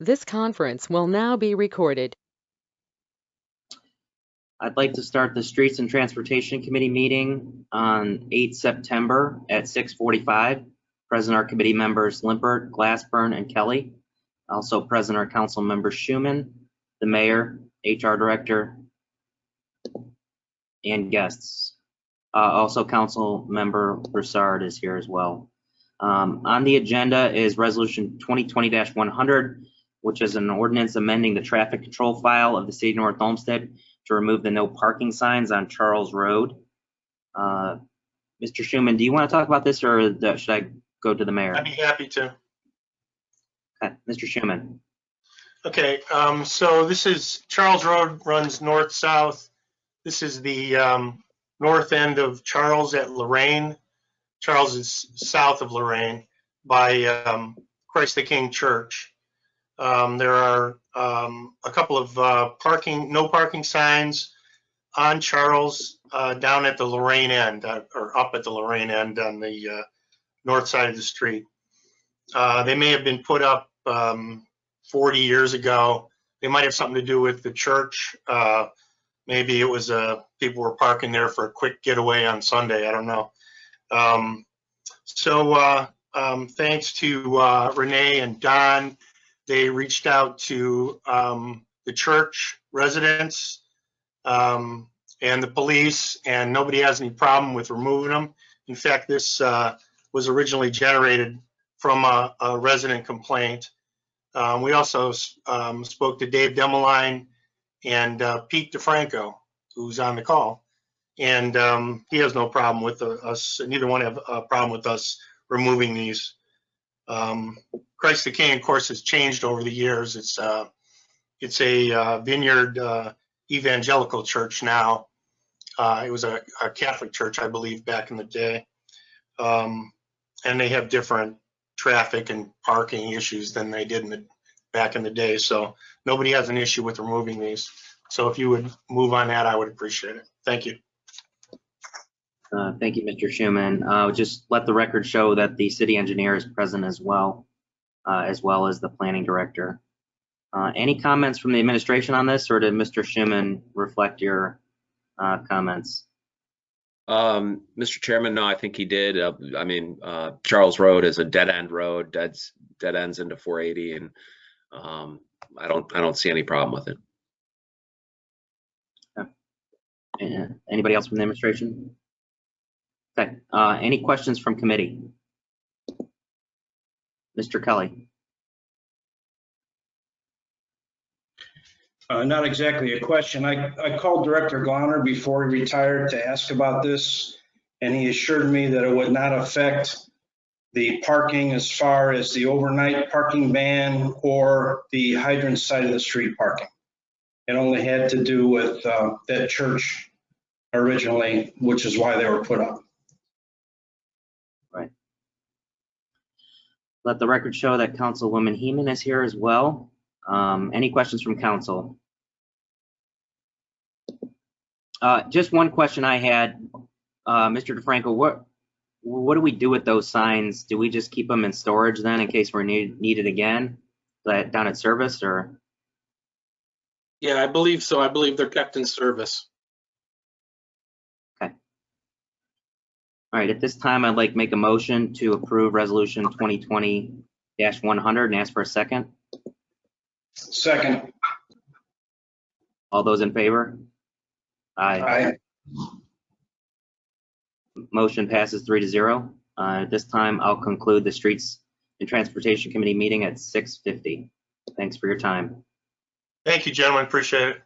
This conference will now be recorded. I'd like to start the Streets and Transportation Committee meeting on 8 September at 6:45. Present are committee members Limpert, Glassburn, and Kelly. Also present are council members Schuman, the mayor, HR director, and guests. Also council member Broussard is here as well. On the agenda is resolution 2020-100, which is an ordinance amending the traffic control file of the city of North Olmsted to remove the no parking signs on Charles Road. Mr. Schuman, do you want to talk about this, or should I go to the mayor? I'd be happy to. Okay, Mr. Schuman. Okay, so this is Charles Road, runs north-south. This is the north end of Charles at Lorraine. Charles is south of Lorraine by Christ the King Church. There are a couple of no parking signs on Charles down at the Lorraine end, or up at the Lorraine end on the north side of the street. They may have been put up 40 years ago. They might have something to do with the church. Maybe it was people were parking there for a quick getaway on Sunday. I don't know. Thanks to Renee and Don, they reached out to the church residents and the police, and nobody has any problem with removing them. In fact, this was originally generated from a resident complaint. We also spoke to Dave Demeline and Pete DeFranco, who's on the call, and he has no problem with us. Neither one have a problem with us removing these. Christ the King, of course, has changed over the years. It's a Vineyard evangelical church now. It was a Catholic church, I believe, back in the day, and they have different traffic and parking issues than they did back in the day. So nobody has an issue with removing these. So if you would move on that, I would appreciate it. Thank you. Thank you, Mr. Schuman. Just let the record show that the city engineer is present as well as the planning director. Any comments from the administration on this, or did Mr. Schuman reflect your comments? Mr. Chairman, no, I think he did. Charles Road is a dead-end road, dead ends into 480, and I don't see any problem with it. Okay. Anybody else from the administration? Okay. Any questions from committee? Mr. Kelly. Not exactly a question. I called Director Glauner before he retired to ask about this, and he assured me that it would not affect the parking as far as the overnight parking ban or the hydrant side of the street parking. It only had to do with that church originally, which is why they were put up. Right. Let the record show that Councilwoman Heeman is here as well. Any questions from council? Just one question I had, Mr. DeFranco, what do we do with those signs? Do we just keep them in storage then in case we're needed again down at service, or? Yeah, I believe so. I believe they're kept in service. Okay. All right, at this time, I'd like to make a motion to approve resolution 2020-100 and ask for a second. Second. All those in favor? Aye. Motion passes 3-0. At this time, I'll conclude the Streets and Transportation Committee meeting at 6:50. Thanks for your time. Thank you, gentlemen. Appreciate it.